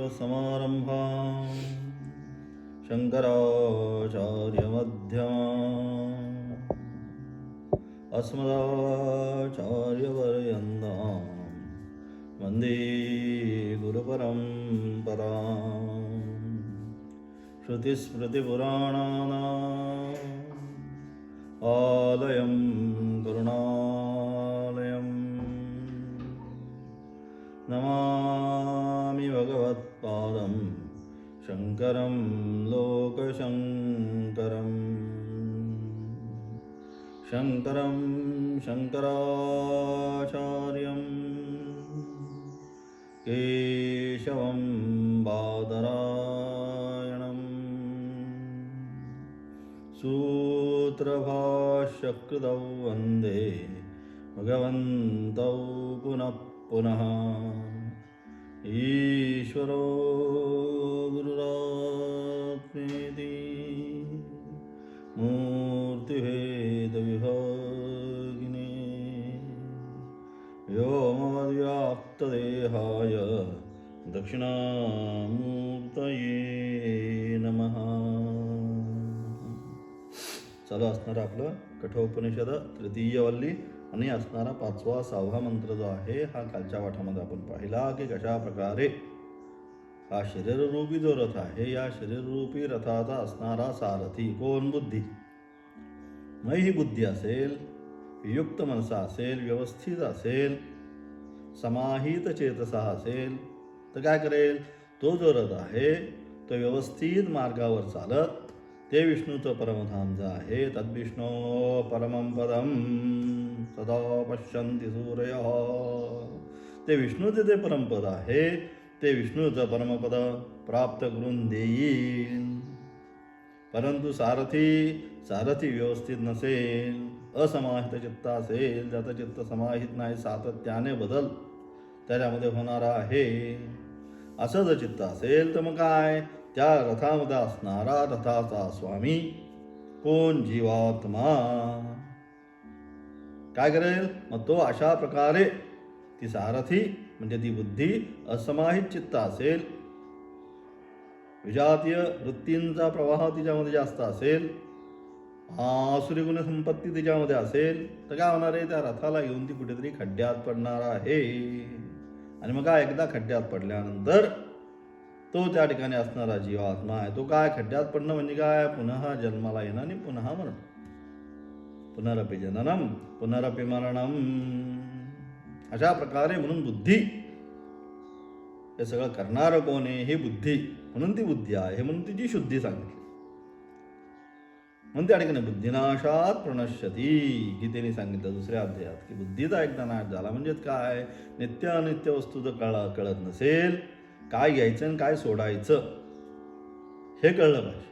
सदाशिवसमारम्भां शङ्कराचार्यमध्यमाम् अस्मदाचार्यपर्यन्तां वन्दे गुरुपरम्पराम्। श्रुतिस्मृतिपुराणानाम् आलयं करुणालयं नमामि भगवत्पादं शङ्करं लोकशङ्करं। शङ्करं शङ्कराचार्यं केशवं बादरायणं सूत्रभाष्यकृतौ वन्दे भगवन्तौ पुनः पुनः। ईश्वरो गुरुरात्मेति मूर्तिभेदविभागिने व्योमवद्व्याप्तदेहाय दक्षिणामूर्तये नमः। चालू असणारं आपलं कठोपनिषद तृतीय वल्ली आणि असणारा 5वा 6वा मंत्र जो आहे हा कालच्या पाठामध्ये आपण पाहिला की कशा प्रकारे हा शरीररूपी जो रथ आहे या शरीररूपी रथाचा असणारा सारथी कोण? बुद्धी. मग ही बुद्धी असेल, युक्त मनसा असेल, व्यवस्थित असेल, समाहित चेतसा असेल तर काय करेल? तो जो रथ आहे तो व्यवस्थित मार्गावर चालत ते विष्णूचं परमधाम जे आहे तद्विष्णो परमं पदम सदा पश्यन्ति सूरयः. ते विष्णूचे जे परमपद आहे ते विष्णूचं परमपद प्राप्त करून देईल. परंतु सारथी व्यवस्थित नसेल, असमाहित चित्त असेल, ज्याचं चित्त समाहित नाही, सातत्याने बदल त्याच्यामध्ये होणारा आहे, असं जर चित्त असेल तर मग काय? त्या रथामध्ये असणारा रथाचा स्वामी कोण? जीवात्मा. काय करेल? मग तो अशा प्रकारे ती सारथी म्हणजे ती बुद्धी असमाहित चित्त असेल, विजातीय वृत्तींचा प्रवाह तिच्यामध्ये जास्त असेल, आसुरी गुणसंपत्ती तिच्यामध्ये असेल तर काय होणार आहे? त्या रथाला घेऊन ती कुठेतरी खड्ड्यात पडणार आहे. आणि मग काय? एकदा खड्ड्यात पडल्यानंतर तो त्या ठिकाणी असणारा जीवात्मा आहे तो काय? खड्ड्यात पडणं म्हणजे काय? पुन्हा जन्माला येणं आणि पुन्हा मरण. पुनरपि जननम पुनरपि मरणम. अशा प्रकारे म्हणून बुद्धी हे सगळं करणारं कोण आहे? ही बुद्धी. म्हणून ती बुद्धी आहे, म्हणून तिची शुद्धी सांगितली. म्हणून त्या ठिकाणी बुद्धिनाशात प्रणश्यती गीतेने सांगितलं दुसऱ्या अध्यायात की बुद्धीचा एकदा नाश झाला म्हणजे काय? नित्य अनित्य वस्तूचं कळत नसेल, काय घ्यायचं आणि काय सोडायचं हे कळलं पाहिजे.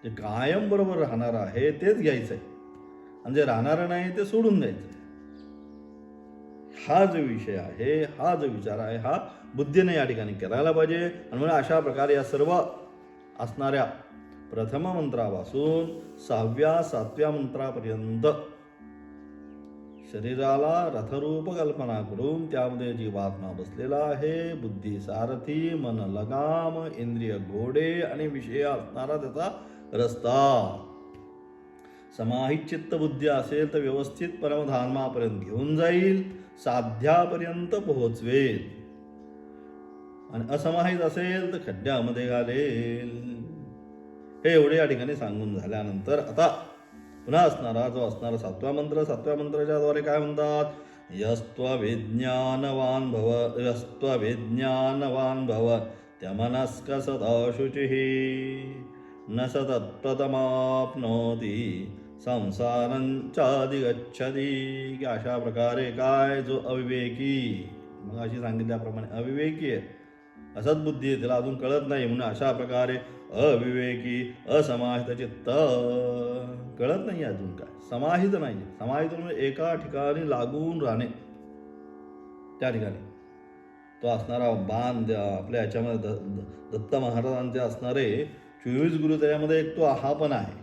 जे कायम बरोबर राहणार आहे तेच घ्यायचं आहे आणि जे राहणारं नाही ते सोडून द्यायचं. हा जो विषय आहे, हा जो विचार आहे, हा बुद्धीने या ठिकाणी करायला पाहिजे. आणि म्हणून अशा प्रकारे या सर्व असणाऱ्या प्रथम मंत्रापासून 6व्या 7व्या मंत्रापर्यंत शरीराला रथरूप कल्पना करून त्यामध्ये जीवात्मा बसलेला आहे, बुद्धी सारथी, मन लगाम, इंद्रिय घोडे आणि विषय असणारा त्याचा रस्ता. समाहित चित्त बुद्धी असेल तर व्यवस्थित परमधामापर्यंत घेऊन जाईल, साध्यापर्यंत पोहोचवेल. आणि असमाहित असेल तर खड्ड्यामध्ये घालेल. हे एवढे या ठिकाणी सांगून झाल्यानंतर आता पुन्हा असणारा जो असणारा 7वा मंत्र, 7व्या मंत्राच्या द्वारे काय म्हणतात? यस्त्वविज्ञानवान् भव त्यमनस्क सदा शुचिः न स तत्पदमाप्नोति संसारं चाधिगच्छति. की अशा प्रकारे काय? जो अविवेकी, मग अशी सांगितल्याप्रमाणे अविवेकी आहे, असत बुद्धी आहे, त्याला अजून कळत नाही, म्हणून अशा प्रकारे अविवेकी असमाहित चित्त, कळत नाही अजून काय, समाहित नाही. समाहित म्हणजे एका ठिकाणी लागून राहणे. त्या ठिकाणी तो असणारा बाण आपल्या ह्याच्यामध्ये दत्त महाराजांचे असणारे 24 गुरु, त्याच्यामध्ये एक तो हा पण आहे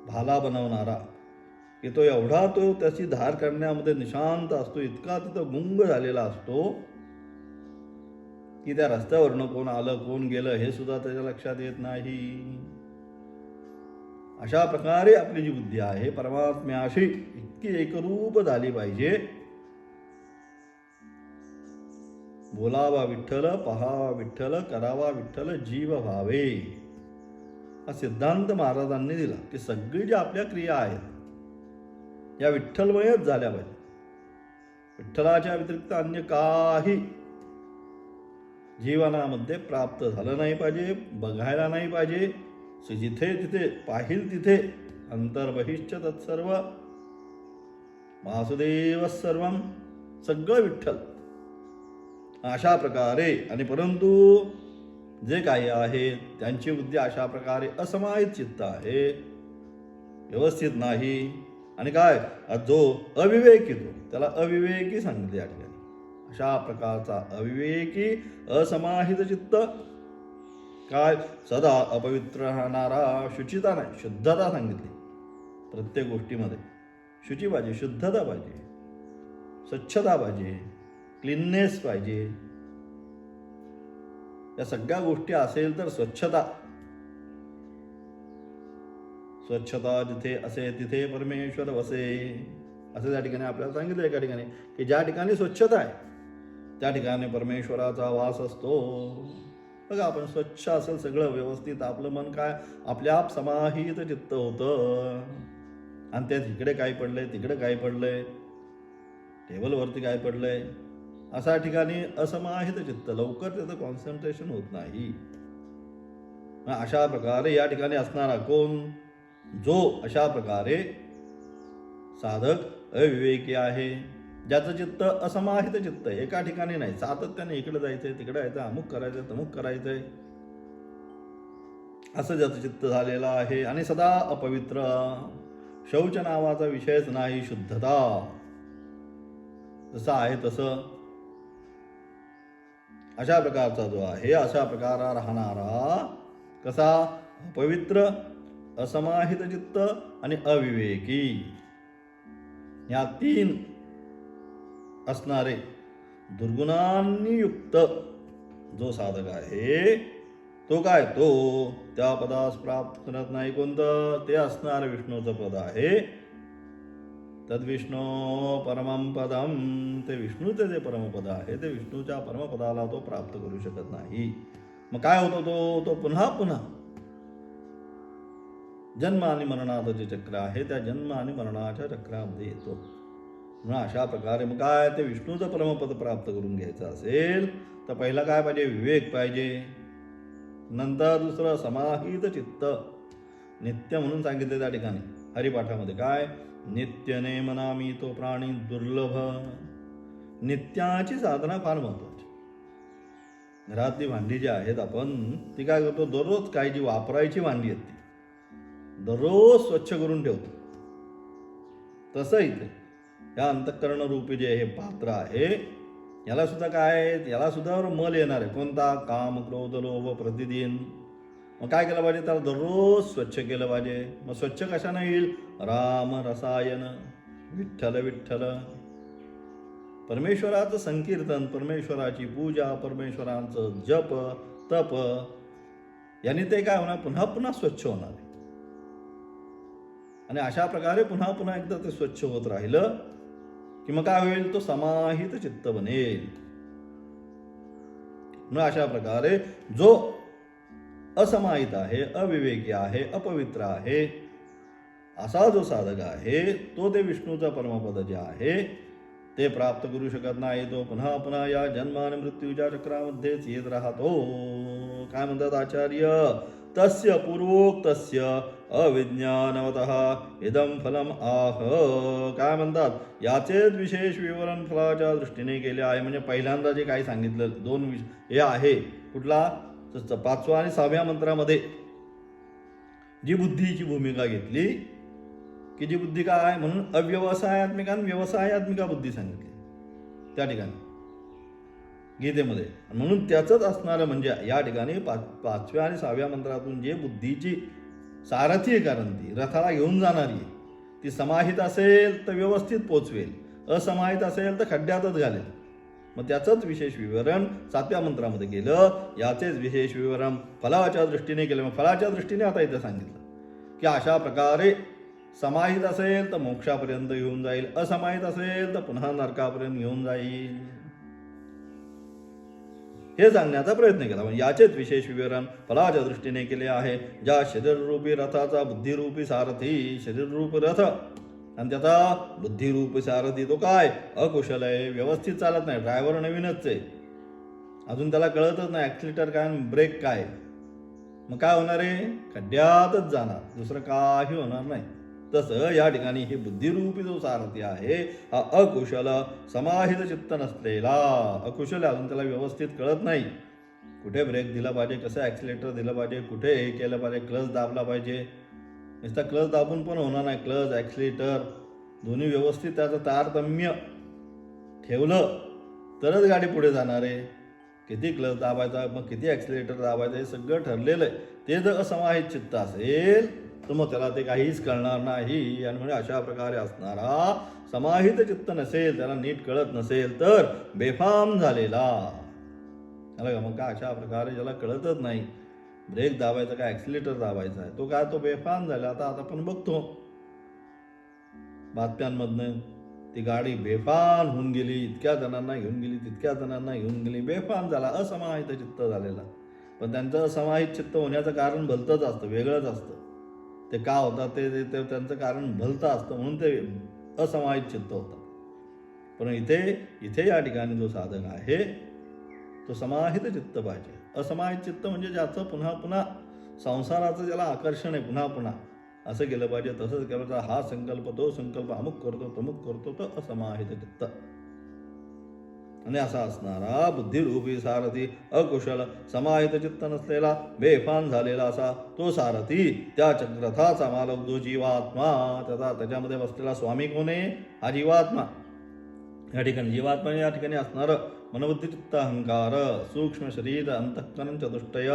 भाला बनवणारा, की तो एवढा तो त्याची धार करण्यामध्ये निशांत असतो, इतका तिथं गुंग झालेला असतो की त्या रस्त्यावरनं कोण आलं कोण गेलं हे सुद्धा त्याच्या लक्षात येत नाही. अशा प्रकारे आपली जी बुद्धी आहे परमात्म्याशी इतकी एकरूप झाली पाहिजे. बोलावा विठ्ठल, पहावा विठ्ठल, करावा विठ्ठल, जीव व्हावे. हा सिद्धांत महाराजांनी दिला की सगळी ज्या आपल्या क्रिया आहेत या विठ्ठलमयच झाल्या पाहिजे. विठ्ठलाच्या व्यतिरिक्त अन्य काही जीवनामध्ये प्राप्त झालं नाही पाहिजे, बघायला नाही पाहिजे. जिथे तिथे पाहिल तिथे अंतर्बहिश्च तत्सर्व वासुदेव सर्वम, सगळं विठ्ठल. अशा प्रकारे आणि परंतु जे काही आहे त्यांची बुद्धी अशा प्रकारे असमाहित चित्त आहे, व्यवस्थित नाही. आणि काय जो अविवेकी तो त्याला अविवेकी सांगितले या ठिकाणी. अशा प्रकारचा अविवेकी असमाहित चित्त काय सदा अपवित्र राहणारा, शुचिता नाही शुद्धता सांगितली. प्रत्येक गोष्टीमध्ये शुची पाहिजे, शुद्धता पाहिजे, स्वच्छता पाहिजे, क्लीननेस पाहिजे. या सगळ्या गोष्टी असेल तर स्वच्छता जिथे असे तिथे परमेश्वर वसे, असं त्या ठिकाणी आपल्याला सांगितलं एका ठिकाणी की ज्या ठिकाणी स्वच्छता आहे त्या ठिकाणी परमेश्वराचा वास असतो. बघा आपण स्वच्छ असेल सगळं व्यवस्थित, आपलं मन काय आपल्या समाहित चित्त होतं. आणि त्यात इकडे काय पडलंय तिकडे काय पडलंय, टेबलवरती काय पडलंय, अशा ठिकाणी असमाहित चित्त, लवकर त्याचं कॉन्सन्ट्रेशन होत नाही. अशा प्रकारे या ठिकाणी असणारा कोण, जो अशा प्रकारे साधक अविवेकी आहे, ज्याचं चित्त असमाहित चित्त आहे, एका ठिकाणी नाही, सातत्याने इकडे जायचंय तिकडे जायचं, अमुक करायचंय तमुक करायचंय, असं ज्याचं चित्त झालेलं आहे. आणि सदा अपवित्र, शौच नावाचा विषयच नाही, शुद्धता जसं आहे तसं अशा प्रकारचा जो आहे, अशा प्रकारा राहणारा कसा अपवित्र, असमाहित चित्त आणि अविवेकी, या तीन असणारे दुर्गुणांनी युक्त जो साधक आहे तो काय, तो त्या पदास प्राप्त करत नाही. कोणतं ते असणार विष्णूचं पद आहे. तद्विष्णू परमं पदम, ते विष्णूचे जे परमपद आहे ते विष्णूच्या परमपदाला तो प्राप्त करू शकत नाही. मग काय होतो तो पुन्हा पुन्हा जन्म आणि मरणाचं जे चक्र आहे त्या जन्म आणि मरणाच्या चक्रामध्ये येतो. म्हणून अशा प्रकारे मग काय ते विष्णूचं परमपद प्राप्त करून घ्यायचं असेल तर पहिला काय पाहिजे, विवेक पाहिजे. नंतर दुसरं समाहित चित्त, नित्य म्हणून सांगितले त्या ठिकाणी हरिपाठामध्ये काय, नित्य नेमनामी तो प्राणी दुर्लभ. नित्याची साधना फार महत्वाची. घरातली भांडी जी आहेत आपण ती काय करतो, दररोज काय जी वापरायची भांडी आहेत ती दररोज स्वच्छ करून ठेवतो. तसं इथे या अंतःकरण रूपी जे हे पात्र आहे याला सुद्धा काय, याला सुद्धा मल येणार आहे. कोणता, काम क्रोध लोभ प्रतिदिन. मग काय केलं पाहिजे, त्याला दररोज स्वच्छ केलं पाहिजे. मग स्वच्छ कशाने येईल, राम रसायन, विठ्ठल विठ्ठल, परमेश्वराचं संकीर्तन, परमेश्वराची पूजा, परमेश्वरांचं जप तप, याने ते काय होणार, पुन्हा पुन्हा स्वच्छ होणार आहे. आणि अशा प्रकारे पुन्हा पुन्हा एकदा ते स्वच्छ होत राहिलं कि मग काय होईल, तो समाहित चित्त बनेल. मग अशा प्रकारे जो असमाहित आहे, अविवेकी आहे, अपवित्र आहे, असा जो साधक आहे तो ते विष्णूचा परमपद जे आहे ते प्राप्त करू शकत नाही. तो पुन्हा पुन्हा या जन्म आणि मृत्यूच्या चक्रामध्येच येत राहतो. काय म्हणतात आचार्य, तस्य पूर्वोक्तस्य अविज्ञानवतः इदं फलम आह. काय म्हणतात, याचेच विशेष विवरण फलाच्या दृष्टीने केले आहे. म्हणजे पहिल्यांदा जे काही सांगितलं दोन हे आहे, कुठला 5व्या आणि 6व्या मंत्रामध्ये जी बुद्धीची भूमिका घेतली की जी बुद्धी काय आहे, म्हणून अव्यवसायात्मिका आणि व्यवसायात्मिका बुद्धी सांगितली त्या ठिकाणी गीतेमध्ये. म्हणून त्याचंच असणारं म्हणजे या ठिकाणी 5व्या आणि 6व्या मंत्रातून जे बुद्धीची सारथी आहे, कारण ती रथाला घेऊन जाणारी आहे, ती समाहित असेल तर व्यवस्थित पोचवेल, असमाहित असेल तर खड्ड्यातच घालेल. मग त्याचंच विशेष विवरण 7व्या मंत्रामध्ये केलं. याचेच विशेष विवरण फलाच्या दृष्टीने केलं. मग फलाच्या दृष्टीने आता इथं सांगितलं की अशा प्रकारे समाहित असेल तर मोक्षापर्यंत येऊन जाईल, असमाहित असेल तर पुन्हा नरकापर्यंत येऊन जाईल, हे सांगण्याचा प्रयत्न केला. याचेच विशेष विवरण फलाच्या दृष्टीने केले आहे. ज्या शरीररूपी रथाचा बुद्धिरूपी सारथी, शरीररूपी रथ आणि त्याचा बुद्धिरूपी सारथी तो काय अकुशल आहे, व्यवस्थित चालत नाही. ड्रायव्हर नवीनच आहे, अजून त्याला कळतच नाही ॲक्सिलेटर काय आणि ब्रेक काय. मग काय होणार आहे, खड्ड्यातच जाणार, दुसरं काही होणार नाही. तसं या ठिकाणी हे बुद्धिरूपी जो सारथी आहे हा अकुशल समाहित चित्त नसलेला, अकुशल अजून त्याला व्यवस्थित कळत नाही, कुठे ब्रेक दिला पाहिजे, कसं ॲक्सिलेटर दिलं पाहिजे, कुठे हे केलं पाहिजे, क्लच दाबला पाहिजे. नुसता क्लच दाबून पण होणार नाही. क्लच ॲक्सिलेटर दोन्ही व्यवस्थित त्याचं तारतम्य ठेवलं तरच गाडी पुढे जाणार आहे. किती क्लच दाबायचा, मग किती ॲक्सिलेटर दाबायचं, हे सगळं ठरलेलं आहे. ते जर असमाहित चित्त असेल तर मग त्याला ते काहीच कळणार नाही. आणि म्हणजे अशा प्रकारे असणारा समाहित चित्त नसेल, त्याला नीट कळत नसेल तर बेफाम झालेला. का मग काय अशा प्रकारे ज्याला कळतच नाही ब्रेक दाबायचा काय ॲक्सिलेटर दाबायचा आहे, तो काय तो बेफाम झाला. आता आपण बघतो बातम्यांमधनं ती गाडी बेफाम होऊन गेली, इतक्या जणांना घेऊन गेली, तितक्या जणांना घेऊन गेली, बेफाम झाला, असमाहित चित्त झालेला. पण त्यांचं असमाहित चित्त होण्याचं कारण भलतंच असतं, वेगळंच असतं. ते का होतात ते त्यांचं कारण भलतं असतं, म्हणून ते असमाहित चित्त होतात. पण इथे या ठिकाणी जो साधक आहे तो समाहित चित्त पाहिजे. असमाहित चित्त म्हणजे ज्याचं पुन्हा पुन्हा संसाराचं ज्याला आकर्षण आहे, पुन्हा पुन्हा असं केलं पाहिजे, तसंच केलं तर हा संकल्प तो संकल्प अमुक करतो तमुक करतो, तर असमाहित चित्त. आणि असा असणारा बुद्धिरूपी सारथी अकुशल समाहित चित्त नसलेला बेफान झालेला असा तो सारथी, त्या रथाचा मालक जो जीवात्मा, त्याच्यामध्ये बसलेला स्वामी कोण आहे, हा जीवात्मा. या ठिकाणी जीवात्मा या ठिकाणी असणारं मनबुद्धी चित्त अहंकार सूक्ष्म शरीर अंतःकरण चतुष्टय,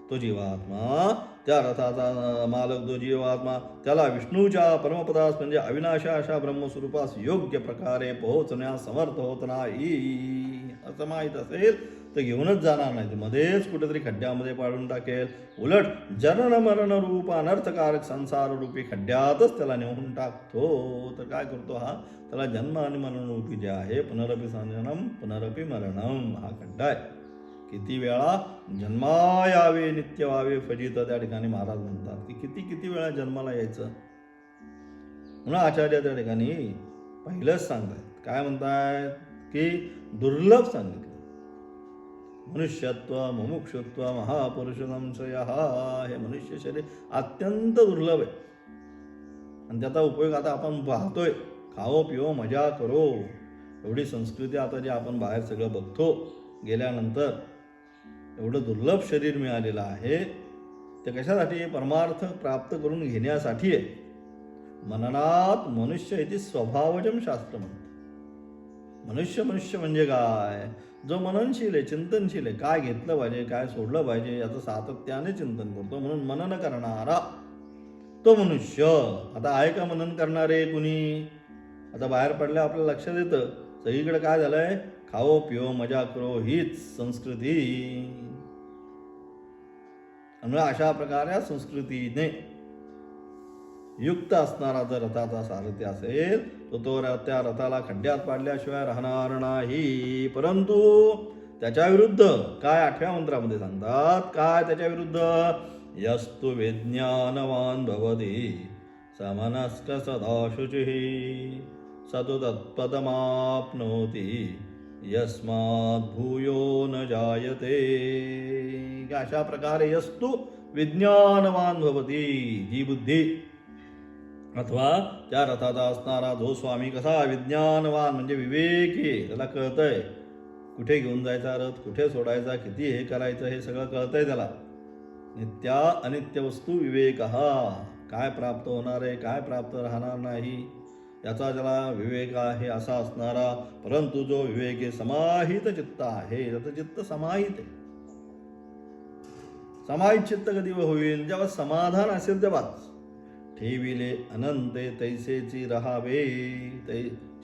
तो जीवात्मा, त्या रथाचा मालक जो जीवात्मा, त्याला विष्णूच्या परमपदास म्हणजे अविनाशा अशा ब्रह्मस्वरूपास योग्य प्रकारे पोहोचण्यास समर्थ होत नाही. असं माहीत असेल तर घेऊनच जाणार नाही, मध्येच कुठेतरी खड्ड्यामध्ये पाडून टाकेल. उलट जनन मरण रूप अनर्थकारक संसार रूपी खड्ड्यातच त्याला नेऊन टाकतो. तर काय करतो हा, त्याला जन्म आणि मरण रूपी जे आहे पुनरपी संजनम पुनरपी मरणम हा खड्डा आहे. किती वेळा जन्मा यावे नित्य व्हावे फजित, त्या ठिकाणी महाराज म्हणतात की किती किती वेळा जन्माला यायचं. म्हणून आचार्य त्या ठिकाणी पहिलंच सांगतायत, काय म्हणतायत की दुर्लभ सांगितलं. मनुष्यत्व मुमुक्षुत्व महापुरुष संशय, हे मनुष्य शरीर अत्यंत दुर्लभ आहे. आणि त्याचा उपयोग आता आपण पाहतोय, खाओ पिओ मजा करो, एवढी संस्कृती आता जे आपण बाहेर सगळं बघतो गेल्यानंतर, एवढं दुर्लभ शरीर मिळालेलं आहे. ते कशासाठी, परमार्थ प्राप्त करून घेण्यासाठी आहे. मननात मनुष्य इथे स्वभावजम शास्त्र म्हणतं. मनुष्य म्हणजे काय, जो मननशील आहे, चिंतनशील आहे, काय घेतलं पाहिजे काय सोडलं पाहिजे याचं सातत्याने चिंतन करतो, म्हणून मनन करणारा तो मनुष्य. आता आहे का मनन करणारे कुणी, आता बाहेर पडल्या आपल्याला लक्षात येतं सगळीकडे काय झालंय, खाओ पिओ मजा करो हीच संस्कृती. आणि अशा प्रकारे संस्कृतीने युक्त असणारा जर रथाचा सारथी असेल तर तो त्या रथाला खड्ड्यात पाडल्याशिवाय राहणार नाही. परंतु त्याच्या विरुद्ध काय 8व्या मंत्रामध्ये सांगतात, काय त्याच्या विरुद्ध, यस्तु विज्ञानवान भवति समनस्क सदा शुचिः सतु तत्पदमाप्नोति यस्मात् भूयो न जायते. अशा प्रकारे यस्तु विज्ञानवान भवति, जी बुद्धी अथवा त्या रथाचा असणारा जो स्वामी कसा विज्ञानवान म्हणजे विवेकी, त्याला कळतंय कुठे घेऊन जायचा रथ, कुठे सोडायचा, किती हे करायचं, हे सगळं कळतंय त्याला. नित्या अनित्य वस्तू विवेक, काय प्राप्त होणार आहे काय प्राप्त राहणार नाही याचा ज्याला विवेक आहे असा असणारा. परंतु जो विवेक आहे समाहित चित्त आहे, त्याचं चित्त समाहित आहे. समाहित चित्त कधी होईल, जेव्हा समाधान असेल तेव्हाच. ठेविले अनंते तैसेची राहावे,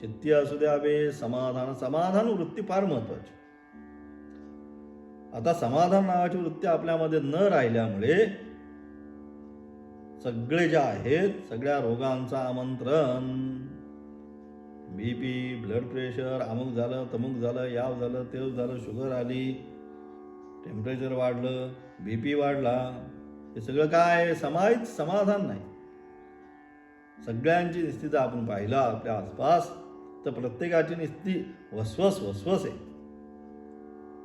चित्ती असू द्यावे समाधान. समाधान वृत्ती फार महत्वाची. आता समाधान नावाची वृत्ती आपल्यामध्ये न राहिल्यामुळे सगळे जे आहेत सगळ्या रोगांचं आमंत्रण, बीपी, ब्लड प्रेशर, अमुक झालं तमुक झालं, याव झालं तेव झालं, शुगर आली, टेम्परेचर वाढलं, बीपी वाढला, हे सगळं काय समाधान नाही. सगळ्यांची स्थिती आपण पाहिला आपल्या आसपास तर प्रत्येकाची नुसती वसवस आहे.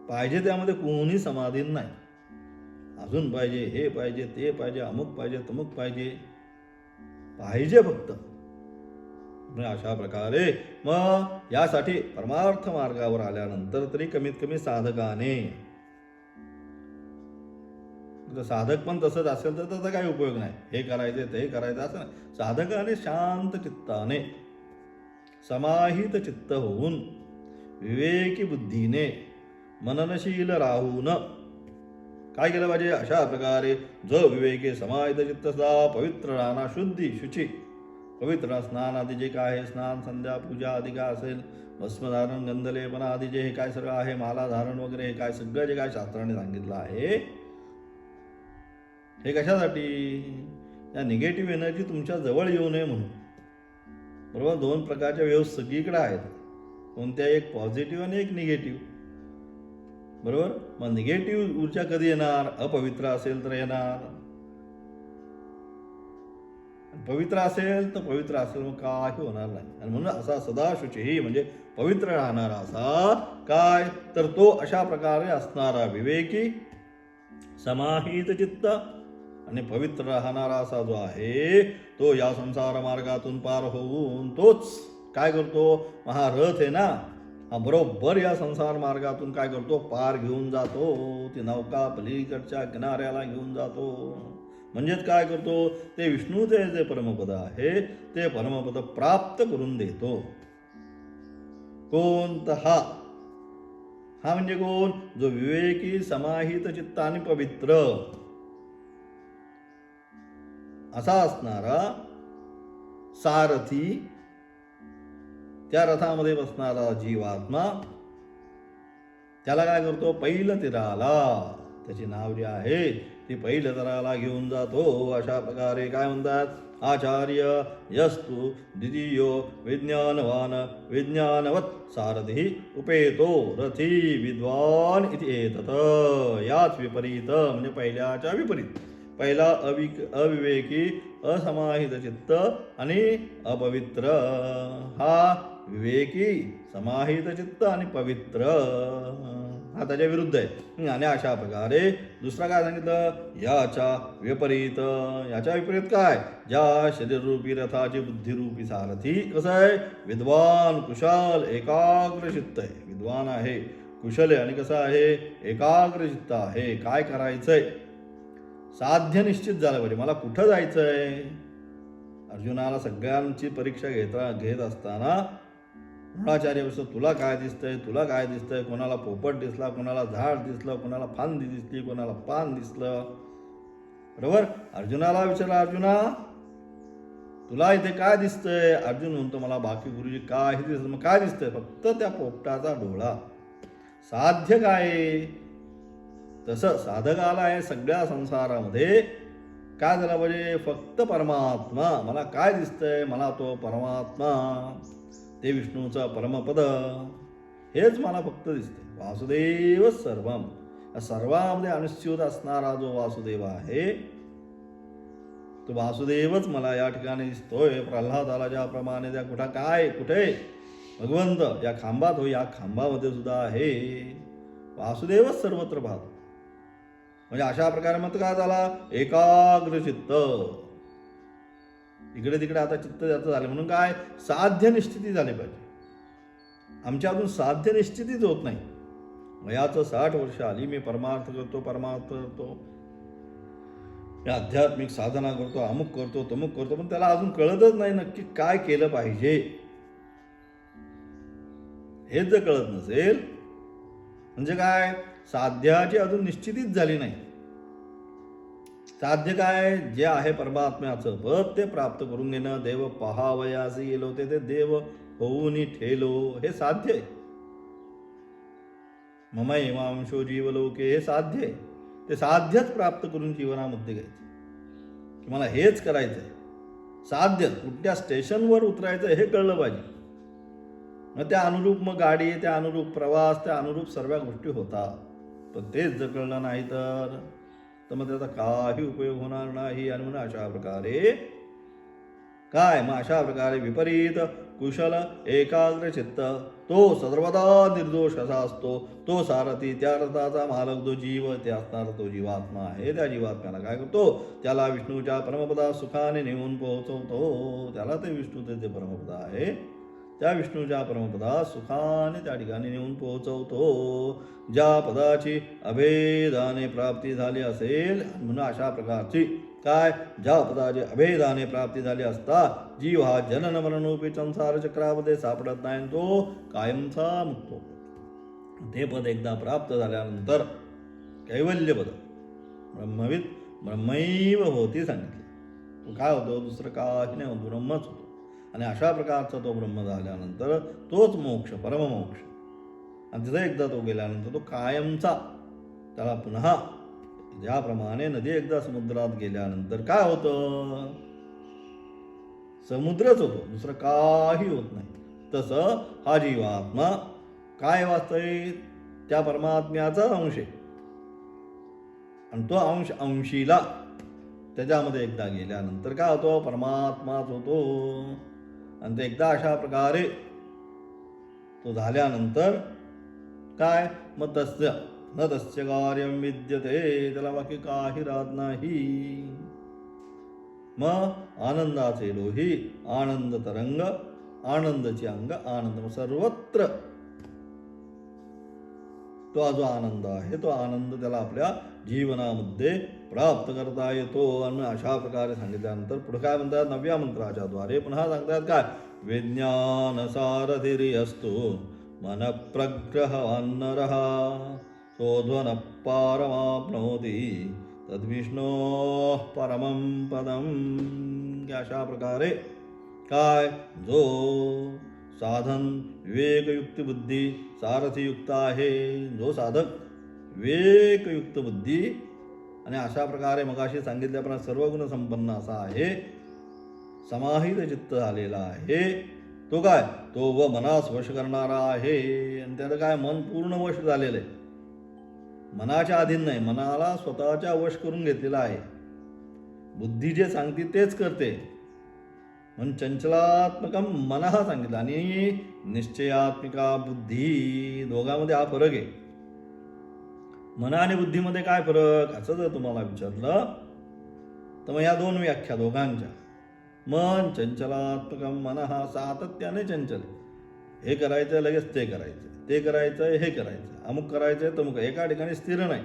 पाहिजे त्यामध्ये कोणी समाधान नाही. अजून पाहिजे, हे पाहिजे, ते पाहिजे, अमुक पाहिजे, तमुक पाहिजे फक्त. अशा प्रकारे मग यासाठी परमार्थ मार्गावर आल्यानंतर तरी कमीत कमी साधकाने, साधक पण तसंच असेल तर त्याचा काही उपयोग नाही, हे करायचे ते करायचं असं नाही. साधकाने शांत चित्ताने समाहित चित्त होऊन विवेकी बुद्धीने मननशील राहून काय केलं पाहिजे? अशा प्रकारे जो विवेकी समाहित चित्त सदा पवित्र राहणार, शुद्धी शुची पवित्र स्नान आदी जे काय आहे, स्नान संध्या पूजा आदी काय असेल, भस्मधारण गंधलेपना आदी जे हे काय सगळं आहे, माला धारण वगैरे हे काय सगळं जे काय शास्त्राने सांगितलं आहे, हे कशासाठी? या निगेटिव्ह एनर्जी तुमच्या जवळ येऊ नये म्हणून. बरोबर. दोन प्रकारच्या वेव्ह सगळीकडे आहेत. कोणत्या? एक पॉझिटिव्ह आणि एक निगेटिव्ह. बरोबर. मग निगेटिव्ह ऊर्जा कधी येणार? अपवित्र असेल तर येणार. पवित्र असेल तर पवित्र असेल मग काही होणार नाही. आणि म्हणून असा सदा शुचीही म्हणजे पवित्र राहणारा असा काय तर तो अशा प्रकारे असणारा विवेकी समाहित चित्त आणि पवित्र राहणारा असा जो आहे तो या संसार मार्गातून पार होऊन तोच काय करतो? महारथ आहे ना, हा बरोबर या संसार मार्गातून काय करतो? पार घेऊन जातो. ती नौका पलीकडच्या किनाऱ्याला घेऊन जातो. म्हणजेच काय करतो? ते विष्णूचे जे परमपद आहे ते परमपद प्राप्त करून देतो. कोण? हा म्हणजे कोण? जो विवेकी समाहित चित्त आणि पवित्र असा असणारा सारथी, त्या रथामध्ये बसणारा जीवात्मा, त्याला काय करतो? पहिलं तीराला, त्याची नाव जी आहे ती पहिलं तीराला घेऊन जातो. अशा प्रकारे काय म्हणतात? आचार्य यस्तु द्वितीयो विज्ञानवान विज्ञानवत् सारथी उपेतो रथी विद्वान इति एतत्. याच विपरीत म्हणजे पहिल्याच्या विपरीत. पहिला अविवेकी असमाहित चित्त आणि अपवित्र, हा विवेकी समाहित चित्त आणि पवित्र, हा त्याच्या विरुद्ध आहे. आणि अशा प्रकारे दुसरा काय सांगितलं? याच्या विपरीत. याच्या विपरीत काय? ज्या शरीररूपी रथाची बुद्धिरूपी सारथी कसं आहे? विद्वान कुशल एकाग्र चित्त आहे. विद्वान आहे, कुशल आहे आणि कसं आहे? एकाग्र चित्त आहे. काय करायचंय? साध्य निश्चित झालं पाहिजे. मला कुठं जायचंय? अर्जुनाला सगळ्यांची परीक्षा घेत असताना द्रोणाचार्य विषय तुला काय दिसतंय, तुला काय दिसतंय? कोणाला पोपट दिसला, कोणाला झाड दिसलं, कोणाला फांदी दिसली, कोणाला पान दिसलं. बरोबर. अर्जुनाला विचारला, अर्जुना तुला इथे काय दिसतंय? अर्जुन म्हणतो मला बाकी गुरुजी काही दिसत. मग काय दिसतंय? फक्त त्या पोपटाचा डोळा. साध्य काय? तसं साधकाला आहे सगळ्या संसारामध्ये काय झालं पाहिजे? फक्त परमात्मा. मला काय दिसतंय? मला तो परमात्मा, ते विष्णूचा परमपद, हेच मला फक्त दिसते. वासुदेव सर्वम. या सर्वामध्ये अनुस्यूत असणारा जो वासुदेव आहे तो वासुदेवच मला या ठिकाणी दिसतोय. प्रल्हादाला ज्याप्रमाणे त्या कुठे भगवंत या खांबात हो, या खांबामध्ये सुद्धा आहे. वासुदेवच सर्वत्र पाहतो. म्हणजे अशा प्रकारे मग काय झाला? एकाग्र चित्त. इकडे तिकडे आता चित्त त्याचं झालं म्हणून काय? साध्य निश्चिती झाली पाहिजे. आमच्या अजून साध्य निश्चितीच होत नाही. वयाचं 60 वर्ष आली, मी परमार्थ करतो, मी आध्यात्मिक साधना करतो, अमुक करतो तमुक करतो, पण त्याला अजून कळतच नाही नक्की काय केलं पाहिजे. हेच जर कळत नसेल म्हणजे काय? साध्याची अजून निश्चितीच झाली नाही. साध्य काय? जे आहे परमात्म्याचं पद ते प्राप्त करून घेणं. देव पहावयासी गेलो होते ते देव होऊनी ठेलो, हे साध्य आहे. मम एवांशो जीवलोके, हे साध्य आहे. ते साध्यच प्राप्त करून जीवनामध्ये घ्यायचं की मला हेच करायचं आहे. साध्य कुठल्या स्टेशनवर उतरायचं हे कळलं पाहिजे. मग त्या अनुरूप मग गाडी, त्या अनुरूप प्रवास, त्या अनुरूप सर्व गोष्टी होतात. पण तेच जर कळलं नाही तर मग त्याचा काही उपयोग होणार नाही. आणि म्हणून अशा प्रकारे काय, मग अशा प्रकारे विपरीत कुशल एकाग्र चित्त तो सर्वदा निर्दोष असा असतो. तो सारथी, त्या रथाचा मालक जो जीव ते असणारा तो जीवात्मा आहे. त्या जीवात्म्याला काय करतो, त्याला विष्णूच्या परमपदा सुखाने नेऊन पोहोचवतो. त्याला ते विष्णू ते परमपद आहे, त्या विष्णूच्या परमपदा सुखाने त्या ठिकाणी नेऊन पोहोचवतो. ज्या पदाची अभेदाने प्राप्ती झाली असेल, म्हणून अशा प्रकारची काय, ज्या पदाची अभेदाने प्राप्ती झाली असता जीव हा जनन मरणरूपी संसार चक्रामध्ये सापडत नाही, तो कायमचा मुक्त होतो. ते पद एकदा प्राप्त झाल्यानंतर कैवल्य पद ब्रह्मविद ब्रह्मैव होती सांगितले. तो काय होतो, दुसरं काही नाही होतो, ब्रह्मच होतो. आणि अशा प्रकारचा तो ब्रह्म झाल्यानंतर तोच मोक्ष, परममोक्ष. आणि तिथं एकदा तो गेल्यानंतर तो कायमचा, त्याला पुन्हा ज्याप्रमाणे नदी एकदा समुद्रात गेल्यानंतर काय होतं, समुद्रच होतो, दुसरं काही होत नाही. तसं हा जीवात्मा काय वाचतोय, त्या परमात्म्याचा अंश आहे. आणि तो अंश अंशीला त्याच्यामध्ये एकदा गेल्यानंतर काय होतो, परमात्माच होतो. आणि ते एकदा अशा प्रकारे तो झाल्यानंतर काय, मग तस्य न तस्य कार्यम विद्यते, त्याला बाकी काही राहत नाही. मग आनंदाचे लोही, आनंद तरंग, आनंदाची अंग, आनंद सर्वत्र तो जो आनंद आहे, तो आनंद त्याला आपल्या जीवनामध्ये प्राप्त करता येतो. आणि अशा प्रकारे सांगितल्यानंतर पुढे काय म्हणतात, 9व्या मंत्राच्या द्वारे पुन्हा सांगतात काय, विज्ञान सारथिर्यस्तु मन प्रग्रहवान्नरः सोध्वन पारमाप्नोति तद्विष्णो परमं पदम. अशा प्रकारे काय, जो साधन विवेकयुक्त बुद्धी सारथीयुक्त आहे, जो साधक विवेकयुक्त बुद्धी आणि अशा प्रकारे मगाशी सांगितल्याप्रमाणे सर्वगुण संपन्न असा आहे, समाहित चित्त झालेला आहे, तो काय, तो व मनास वश करणारा आहे. आणि त्याचं काय, मन पूर्ण वश झालेलं आहे, मनाच्या अधीन नाही, मनाला स्वतःच्या वश करून घेतलेला आहे. बुद्धी जे सांगते तेच करते. म्हणून चंचलात्मकम मनः सांगितलं आणि निश्चयात्मिका बुद्धी, दोघांमध्ये हा फरक आहे. मन आणि बुद्धीमध्ये काय फरक, असं जर तुम्हाला विचारलं तर मग या दोन व्याख्या दोघांच्या. मन चंचलात्मकम मनः, सातत्याने चंचल, हे करायचं लगेच ते करायचं, ते करायचं हे करायचं, अमुक करायचं तमुक, एका ठिकाणी स्थिर नाही.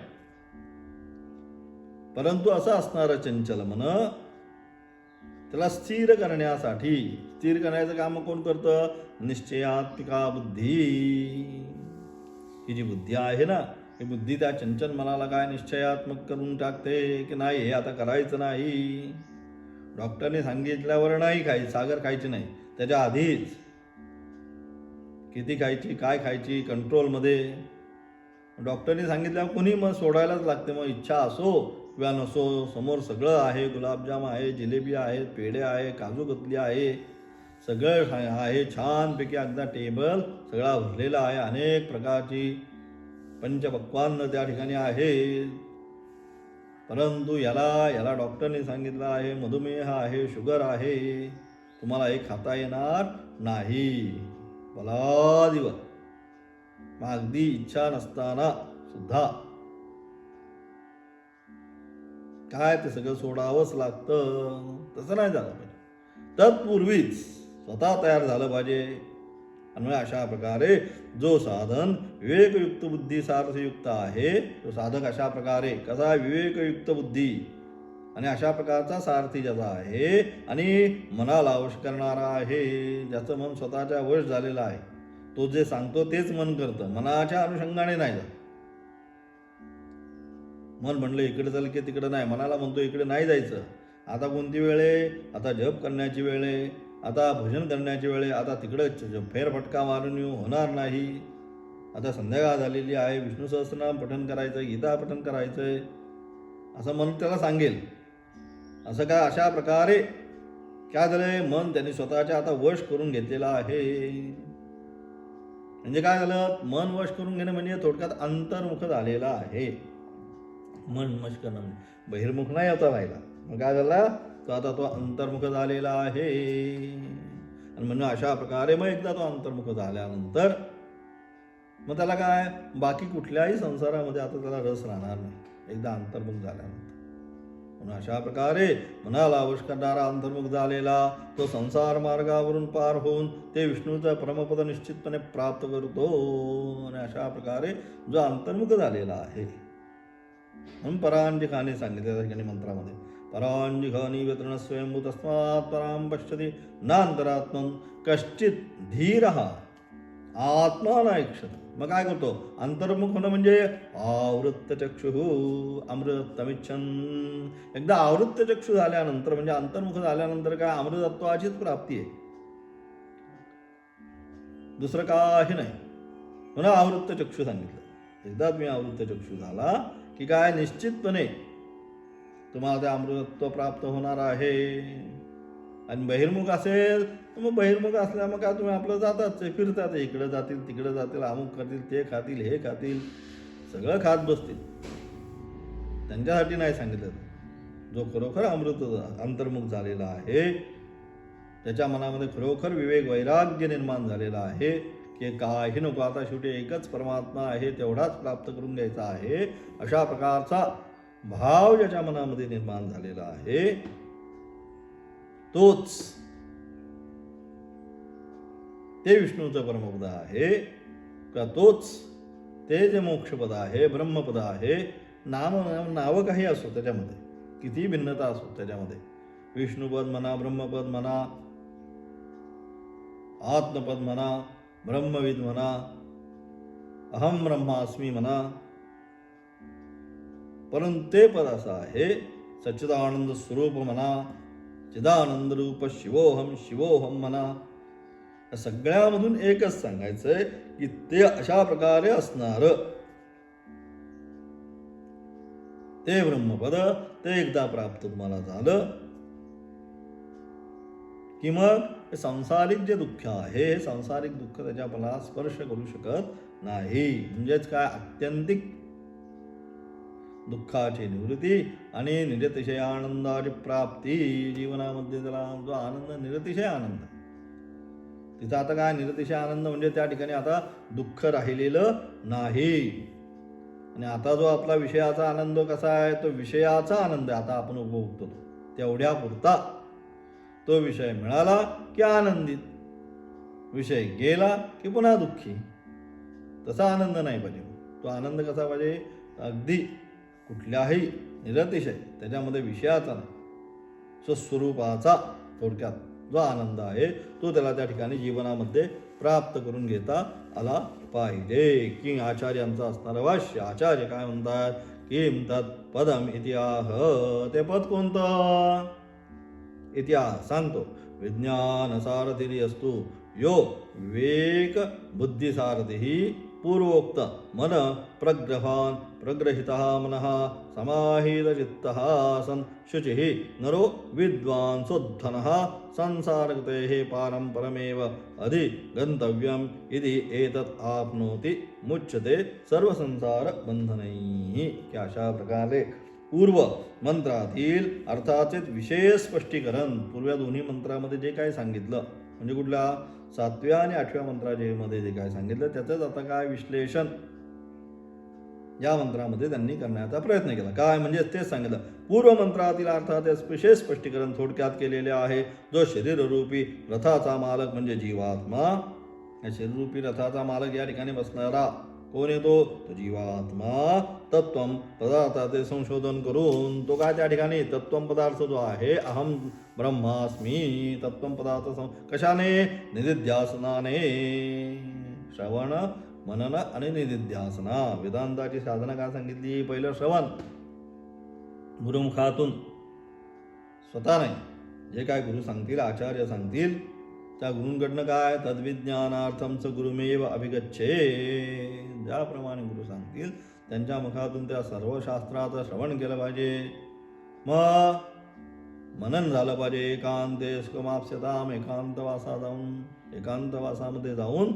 परंतु असं असणारं चंचल मन, त्याला स्थिर करण्यासाठी, स्थिर करण्याचं काम कोण करतं, निश्चयात्मिका बुद्धी. ही जी बुद्धी आहे ना, ही बुद्धी त्या चंचल मनाला काय निश्चयात्मक करून टाकते की नाही, हे आता करायचं नाही. डॉक्टरने सांगितल्यावर नाही खायची, सागर खायची नाही, त्याच्या आधीच किती खायची, काय खायची, कंट्रोलमध्ये. डॉक्टरने सांगितल्यावर कोणी मग सोडायलाच लागते. मग इच्छा असो किंवा नसो, समोर सगळं आहे, गुलाबजाम आहे, जिलेबी आहेत, पेढे आहे, काजू कतली आहे, सगळं आहे छानपैकी, अगदा टेबल सगळा भरलेला आहे, अनेक प्रकारची पंचपक्वान्न त्या ठिकाणी आहे. परंतु याला डॉक्टरने सांगितलं आहे मधुमेह आहे, शुगर आहे, तुम्हाला हे खाता येणार नाही. भला दिवस, अगदी इच्छा नसताना सुद्धा काय ते सगळं सोडावंच लागतं. तसं नाही झालं पाहिजे, तत्पूर्वीच स्वतः तयार झालं पाहिजे. आणि अशा प्रकारे जो साधन विवेकयुक्त बुद्धी सारथयुक्त आहे, तो साधक अशा प्रकारे कसा, विवेकयुक्त बुद्धी आणि अशा प्रकारचा सारथी ज्याचा आहे आणि मनाला वश करणारा आहे, ज्याचं मन स्वतःच्या वश झालेलं आहे, तो जे सांगतो तेच मन करतं, मनाच्या अनुषंगाने नाही जात. मन म्हणलं इकडे चाल की तिकडे नाही, मनाला म्हणतो इकडे नाही जायचं. आता कोणती वेळ आहे, आता जप करण्याची वेळ आहे, आता भजन करण्याच्या वेळे आता तिकडं फेरफटका मारून येऊ होणार नाही. आता संध्याकाळ झालेली आहे, विष्णू सहस्रनाम पठण करायचं, गीता पठण करायचंय असं मन त्याला सांगेल. असं काय अशा प्रकारे काय झालंय, मन त्यांनी स्वतःच्या आता वश करून घेतलेला आहे. म्हणजे काय झालं, मन वश करून घेणं म्हणजे थोडक्यात अंतर्मुख झालेला आहे. मन वश करणं म्हणजे बहिर्मुख नाही होता राहिला. मग काय झाला, तो आता तो अंतर्मुख झालेला आहे. आणि म्हणून अशा प्रकारे मग एकदा तो अंतर्मुख झाल्यानंतर मग त्याला काय बाकी कुठल्याही संसारामध्ये आता त्याला रस राहणार नाही, एकदा अंतर्मुख झाल्यानंतर. म्हणून अशा प्रकारे मनाला वश करणारा अंतर्मुख झालेला तो संसार मार्गावरून पार होऊन ते विष्णूचं परमपद निश्चितपणे प्राप्त करतो. आणि अशा प्रकारे जो अंतर्मुख झालेला आहे, म्हणून परांजिखाने सांगितले त्या ठिकाणी मंत्रामध्ये, परांजिखानी व्यतरण स्वयंभू तस्मात् परां पश्यति नांतरात्मन कश्चित धीरः आत्मा नायक्षत. मग काय करतो, अंतर्मुख होणं म्हणजे आवृत्त चक्षुः अमृतमिच्छन्. एकदा आवृत्त चक्षु झाल्यानंतर म्हणजे अंतर्मुख झाल्यानंतर काय अमृतत्वाचीच प्राप्ती आहे, दुसरं काही नाही. म्हणून आवृत्त चक्षु सांगितलं. एकदा तुम्ही आवृत्त चक्षु झाला की काय निश्चितपणे तुम्हाला ते अमृतत्व प्राप्त होणार आहे. आणि बहिर्मुख असेल तर मग बहिर्मुख असल्या मग काय तुम्ही आपलं जातात फिरतात, इकडं जातील तिकडं जातील, अमुक करतील ते खातील हे खातील, सगळं खात बसतील. त्यांच्यासाठी नाही सांगितलं. जो खरोखर अमृत अंतर्मुख झालेला आहे, त्याच्या मनामध्ये खरोखर विवेक वैराग्य निर्माण झालेला आहे की काही नको, आता शेवटी एकच परमात्मा आहे, तेवढाच प्राप्त करून घ्यायचा आहे, अशा प्रकारचा भाव ज्याच्या मनामध्ये निर्माण झालेला आहे, तोच ते विष्णूचं परमपद आहे का, तोच ते जे मोक्षपद आहे, ब्रह्मपद आहे. नावं काही असो त्याच्यामध्ये, किती भिन्नता असो त्याच्यामध्ये, विष्णुपद म्हणा, ब्रह्मपद म्हणा, आत्मपद म्हणा, ब्रह्मविद म्हणा, अहम ब्रह्मास्मी म्हणा, परंतु ते पद असं आहे सच्चिदानंद स्वरूप म्हणा, चिदानंद रूप शिवोहम शिवोहम म्हणा. या सगळ्यामधून एकच सांगायचंय की ते अशा प्रकारे असणार ते ब्रह्मपद ते एकदा प्राप्त तुम्हाला झालं की मग सांसारिक जे दुःख आहे, हे सांसारिक दुःख त्याच्या मला स्पर्श करू शकत नाही. म्हणजेच काय, आत्यंतिक दुःखाची निवृत्ती आणि निरतिशय आनंदाची प्राप्ती. जीवनामध्ये त्याला जो आनंद निरतिशय आनंद, तिथं आता काय निरतिशय आनंद म्हणजे त्या ठिकाणी आता दुःख राहिलेलं नाही. आणि आता जो आपला विषयाचा आनंद कसा आहे, तो विषयाचा आनंद आता आपण उपभोगतो, तेवढ्या पुरता. तो विषय मिळाला की आनंदित, विषय गेला की पुन्हा दुःखी. तसा आनंद नाही पाहिजे. तो आनंद कसा पाहिजे, अगदी कुठल्याही निरतिशय, त्याच्यामध्ये विषयाचा नाही, स्वस्वरूपाचा थोडक्यात जो आनंद आहे तो त्याला त्या ठिकाणी जीवनामध्ये प्राप्त करून घेता आला पाहिजे. की आचार्यांचा असणारं भाष्य, आचार्य काय म्हणतात, किम तत् पदम इतिहास. ते पद कोणतं, इतिहास सांगतो. विज्ञान सारथी असतो यो विवेक बुद्धी सारथी पूर्वोक्त मन प्रग्रहान प्रग्रहितः मनः समाहितचित्तः सन् शुचिः नरो विद्वांसोद्धनः संसारगतेः पारं परमेव अधिगन्तव्यम् इति एतत् आप्नोति मुच्यते सर्वसंसार बंधनैः. की अशा प्रकारे पूर्व मंत्रातील अर्थाचे विशेष स्पष्टीकरण पूर्व दोन्ही मंत्रामध्ये जे काय सांगितलं, म्हणजे कुठल्या 7व्या आणि 8व्या मंत्रामध्ये जे काय सांगितलं त्याचंच आता काय विश्लेषण या मंत्रामध्ये त्यांनी करण्याचा प्रयत्न केला. काय म्हणजे तेच सांगितलं, पूर्व मंत्रातील अर्थाचे विशेष स्पष्टीकरण थोडक्यात केलेले आहे. जो शरीररूपी रथाचा मालक म्हणजे जीवात्मा, या शरीररूपी रथाचा मालक या ठिकाणी बसणारा कोण येतो, तो जीवात्मा. तत्वम पदार्थाचे संशोधन करून तो काय त्या ठिकाणी तत्वम पदार्थ जो आहे अहम ब्रह्मास्मी, तत्वम पदार्थ कशाने, निधिध्यासनाने. श्रवण मनन आणि निधिध्यासना. वेदांताची साधना काय सांगितली, पहिलं श्रवण गुरुमुखातून, स्वतः नाही, जे काय गुरु सांगतील आचार्य सांगतील त्या गुरूंकडनं काय तद्विज्ञानार्थम च गुरुमेव अभिगच्छे, ज्याप्रमाणे गुरु सांगतील त्यांच्या मुखातून त्या सर्व शास्त्राचं श्रवण केलं पाहिजे. मग मनन झालं पाहिजे. एकांते सुखमाप्स्यताम, एकांतवासा जाऊन एकांतवासामध्ये जाऊन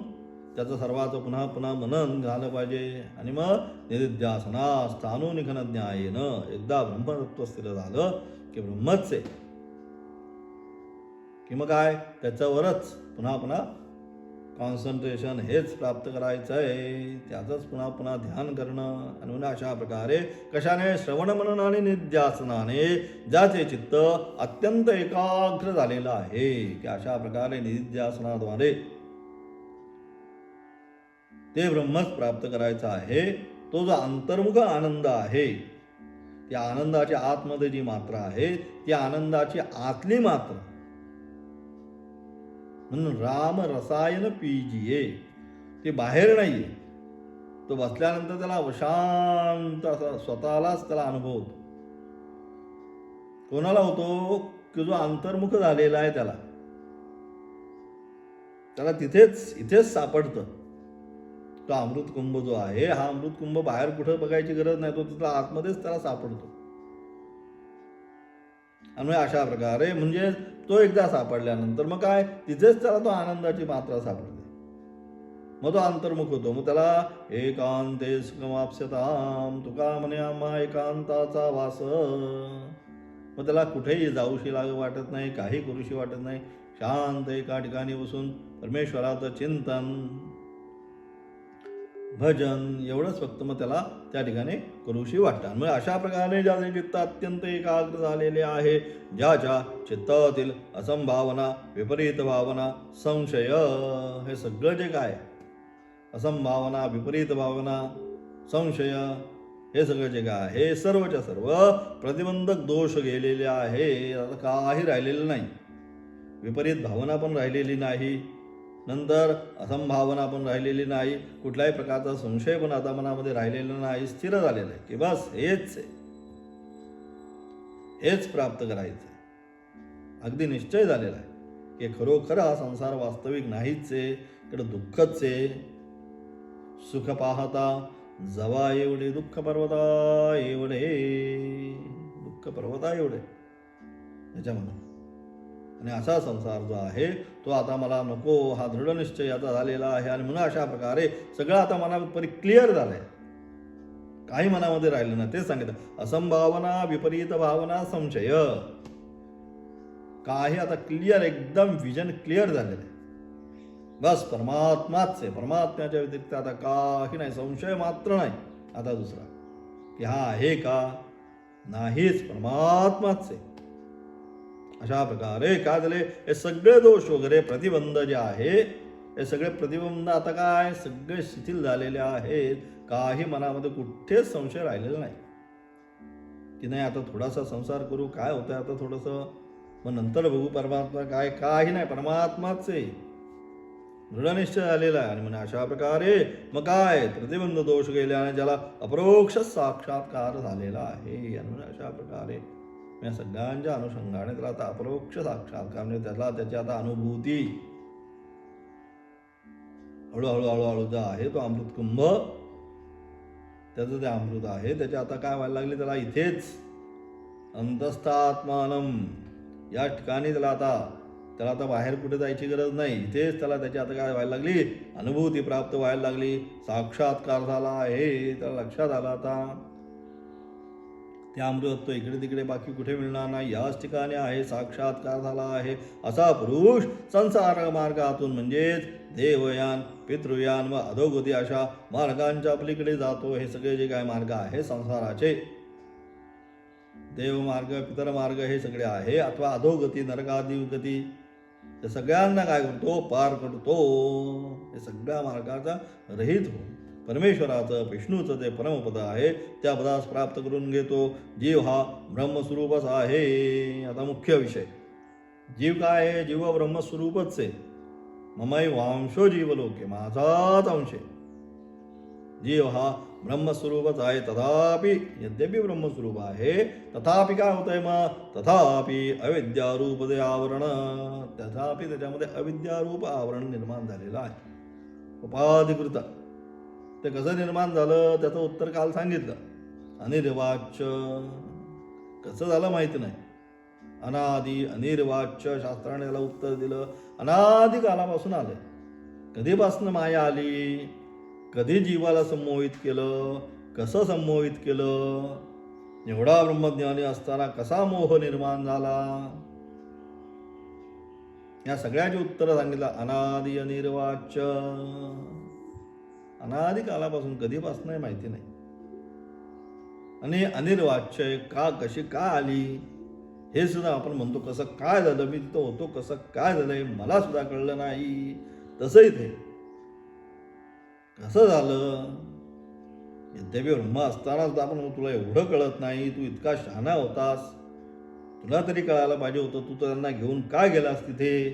त्याचं सर्वाचं पुन्हा पुन्हा मनन झालं पाहिजे. आणि मग निदिध्यासना स्थानोनिखन ज्ञायेनं एकदा ब्रह्मतत्व स्थिर झालं की ब्रह्मच आहे की मग काय त्याच्यावरच पुन्हा पुन्हा कॉन्सन्ट्रेशन हेच प्राप्त करायचं आहे, त्याचंच पुन्हा पुन्हा ध्यान करणं. आणि म्हणून अशा प्रकारे कशाने श्रवण मनन आणि निध्यासनाने ज्याचे चित्त अत्यंत एकाग्र झालेलं आहे की अशा प्रकारे निध्यासनाद्वारे ते ब्रह्मच प्राप्त करायचं आहे. तो जो अंतर्मुख आनंद आहे त्या आनंदाच्या आतमध्ये जी मात्रा आहे ती आनंदाची आतली मात्रा म्हणून राम रसायन पीजिये, ते बाहेर नाहीये. तो बसल्यानंतर त्याला शांत असा स्वतःलाच त्याला अनुभव होतो. कोणाला होतो की जो अंतर्मुख झालेला आहे त्याला इथेच सापडतं. तो अमृतकुंभ जो आहे हा अमृतकुंभ बाहेर कुठं बघायची गरज नाही, तो तिथला आतमध्येच त्याला सापडतो. आणि अशा प्रकारे म्हणजे तो एकदा सापडल्यानंतर मग काय तिथेच त्याला तो आनंदाची मात्रा सापडते. मग तो अंतर्मुख होतो. मग त्याला एकांते सुखमाप्स्यताम, तुका म्हणे आम्हा एकांताचा वास. मग त्याला कुठेही जाऊशी वाटत नाही, काही करूशी वाटत नाही. शांत एका ठिकाणी बसून परमेश्वराचं चिंतन भजन एवढंच फक्त मग त्याला त्या ठिकाणी करूशी वाटतं. मग अशा प्रकारे ज्याचे चित्त अत्यंत एकाग्र झालेले आहे, ज्याच्या चित्तातील असंभावना, विपरीत भावना, संशय हे सगळं जे काय असंभावना, विपरीत भावना, संशय हे सगळं जे काय हे सर्वच्या सर्व प्रतिबंधक दोष गेलेले आहे. आता काही राहिलेलं नाही. विपरीत भावना पण राहिलेली नाही, नंतर असंभावना पण राहिलेली नाही, कुठल्याही प्रकारचा संशय पण आता मनामध्ये राहिलेला नाही. स्थिर झालेलं आहे की बस हेच प्राप्त करायचं आहे. अगदी निश्चय झालेला आहे की खरोखर हा संसार वास्तविक नाहीच आहे, इकडं दुःखच आहे. सुख पाहता जवा एवढे दुःख पर्वता एवढे त्याच्यामध्ये. आणि असा संसार जो आहे तो आता मला नको हा दृढ निश्चय आता झालेला आहे. आणि म्हणून अशा प्रकारे सगळं आता मनामध्ये क्लिअर झालंय, काही मनामध्ये राहिलं नाही. तेच सांगितलं असंभावना, विपरीत भावना, संशय काही आता क्लिअर, एकदम विजन क्लिअर झालेलं आहे. बस परमात्माच आहे, परमात्म्याच्या व्यतिरिक्त आता काही नाही, संशय मात्र नाही आता दुसरा की हा आहे का नाहीच, परमात्माच आहे. अशा प्रकारे काय झाले हे सगळे दोष वगैरे प्रतिबंध जे आहे हे सगळे प्रतिबंध आता काय सगळे शिथिल झालेले आहेत. काही मनामध्ये कुठेच संशय राहिलेला नाही की नाही आता थोडासा संसार करू, काय होतं आता थोडंसं, मग नंतर बघू परमात्मा काय, काही नाही, परमात्माच आहे, दृढनिश्चय झालेला आहे. आणि म्हणजे अशा प्रकारे मग काय प्रतिबंध दोष गेले आणि ज्याला अपरोक्ष साक्षात्कार झालेला आहे. आणि अशा प्रकारे या सगळ्यांच्या अनुषंगाने त्याला आता अपरोक्ष साक्षात्कार म्हणजे त्याला त्याची आता अनुभूती हळूहळू जो आहे तो अमृतकुंभ त्याचं ते अमृत आहे त्याचे आता काय व्हायला लागले त्याला इथेच अंतस्थात्मानम या ठिकाणी त्याला आता बाहेर कुठे जायची गरज नाही, इथेच त्याला त्याची आता काय व्हायला लागली अनुभूती प्राप्त व्हायला लागली, साक्षात्कार झाला आहे त्याला लक्षात आला आता ते अमृत तो इकडे तिकडे बाकी कुठे मिळणार नाही, याच ठिकाणी आहे, साक्षात्कार झाला आहे. असा पुरुष संसार मार्गातून म्हणजेच देवयान, पितृयान व अधोगती अशा मार्गांच्या पलीकडे जातो. हे सगळे जे काय मार्ग आहे संसाराचे, देवमार्ग, पितरमार्ग हे सगळे आहे, अथवा अधोगती, नरकादिगती, ते सगळ्यांना काय करतो पार करतो. हे सगळ्या मार्गाचा रहित हो परमेश्वराचं विष्णूचं जे परमपद आहे त्या पदास प्राप्त करून घेतो. जीव हा ब्रह्मस्वरूपच आहे. आता मुख्य विषय जीव काय आहे, जीव ब्रह्मस्वरूपच आहे. ममै वांशो जीवलोके, माझाच अंश आहे. जीव हा ब्रह्मस्वरूपच आहे, तथापि यद्यपि ब्रह्मस्वरूप आहे तथापि काय होतंय मग, तथापि अविद्यारूप ते आवरण, तथापि त्याच्यामध्ये अविद्यारूप आवरण निर्माण झालेलं आहे, उपाधिकृत. ते कसं निर्माण झालं त्याचं उत्तर काल सांगितलं. अनिर्वाच्य कसं झालं माहिती नाही, अनादि अनिर्वाच्य शास्त्राने याला उत्तर दिलं. अनादि कालापासून आलंय. कधीपासून माया आली, कधी जीवाला संमोहित केलं, कसं संमोहित केलं, एवढा ब्रह्मज्ञानी असताना कसा मोह निर्माण झाला, या सगळ्याची उत्तरं सांगितलं. अनादि अनिर्वाच्य, अनादि कालापासून कधीपासून आहे माहिती नाही. आणि अनिर्वाच्य का, कशी काय आली हे सुद्धा आपण म्हणतो. कसं काय झालं, मी तिथं होतो, कसं काय झालंय मला सुद्धा कळलं नाही. तसं इथे कसं झालं, यद्यपि ब्रह्म असताना सुद्धा आपण तुला एवढं कळत नाही, तू इतका शहाणा होतास, तुला तरी कळायला पाहिजे होतं, तू तर त्यांना घेऊन काय गेलास तिथे.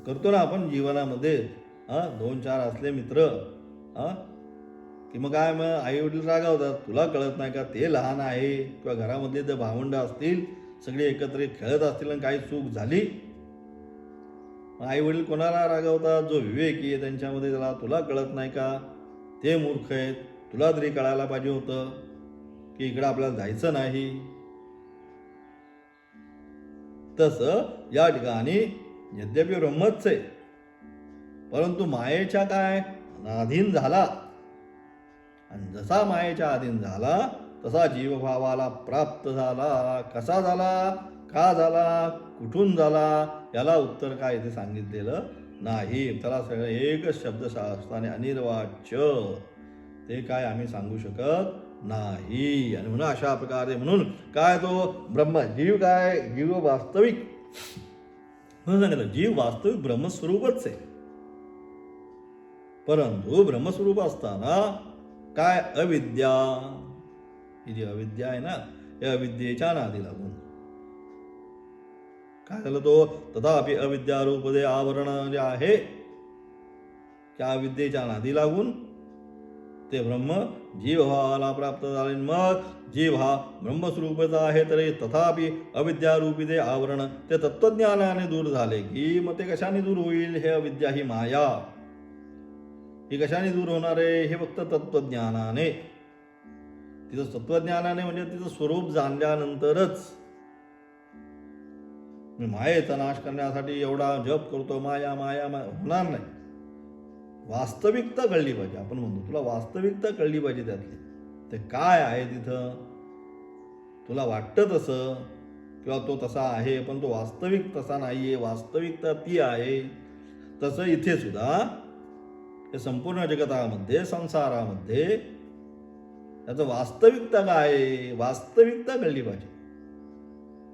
करतो ना आपण जीवनामध्ये, 2-4 असले मित्र, की मग काय, मग आई वडील रागावतात, तुला कळत नाही का, ते लहान आहे. किंवा घरामधले जर भावंड असतील सगळे एकत्र खेळत असतील आणि काही चूक झाली, आई वडील कोणाला रागावतात, जो विवेकी आहे त्यांच्यामध्ये, त्याला तुला कळत नाही का, ते मूर्ख आहेत, तुला तरी कळायला पाहिजे होतं की इकडं आपल्याला जायचं नाही. तसं या ठिकाणी यद्यपि ब्रह्मच आहे, परंतु मायेच्या काय अधीन झाला, आणि जसा मायेच्या अधीन झाला तसा जीवभावाला प्राप्त झाला. कसा झाला, का झाला, कुठून झाला, याला उत्तर काय इथे सांगितलेलं नाही. त्याला सगळं एकच शब्दशास्त्राने अनिर्वाच्य, ते काय आम्ही सांगू शकत नाही. आणि म्हणून अशा प्रकारे, म्हणून काय तो ब्रह्म जीव, काय जीव वास्तविक म्हणून सांगितलं, जीव वास्तविक ब्रह्मस्वरूपच आहे. परंतु ब्रह्मस्वरूप असताना काय अविद्या, ही जी अविद्या आहे ना, या अविद्येच्या नादी लागून काय झालं, तो तथापि अविद्यारूप ते आवरण जे आहे, त्या अविद्येच्या नादी लागून ते ब्रह्म जीवभावाला प्राप्त झाले. मग जीव हा ब्रह्मस्वरूपचा आहे, तरी तथापि अविद्यारूपी ते आवरण ते तत्वज्ञानाने दूर झाले की मग ते कशाने दूर होईल, हे अविद्या ही माया ही कशाने दूर होणार आहे, हे फक्त तत्वज्ञानाने. तिचं तत्वज्ञानाने म्हणजे तिचं स्वरूप जाणल्यानंतरच. मी मायेचा नाश करण्यासाठी एवढा जप करतो, माया माया होणार नाही. वास्तविकता कळली पाहिजे. आपण म्हणतो तुला वास्तविकता कळली पाहिजे, त्यातली ते काय आहे तिथं. तुला वाटतं तसं, किंवा तो तसा आहे, पण तो वास्तविक तसा नाहीये, वास्तविकता ती आहे. तसं इथे सुद्धा हे संपूर्ण जगतामध्ये, संसारामध्ये त्याचं वास्तविकता काय आहे, वास्तविकता कळली पाहिजे.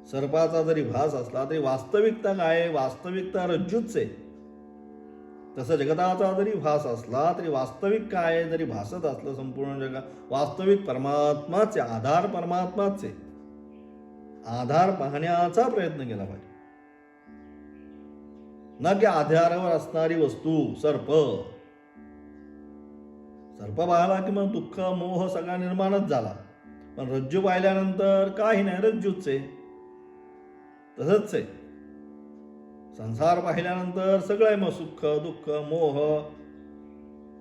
सर्पाचा जरी भास असला तरी वास्तविकता काय आहे, वास्तविकता रज्जूच आहे. तसं जगताचा जरी भास असला तरी वास्तविक काय आहे, जरी भासत असलं संपूर्ण जगात, वास्तविक परमात्माच आहे, आधार परमात्माच आहे. आधार पाहण्याचा प्रयत्न केला पाहिजे, ना की आधारावर असणारी वस्तू. सर्प पाहिला की मग दुःख मोह सगळा निर्माणच झाला, पण रज्जू पाहिल्यानंतर काही नाही, रज्जूच आहे. तसंच आहे संसार पाहिल्यानंतर सगळं आहे, मग सुख दुःख मोह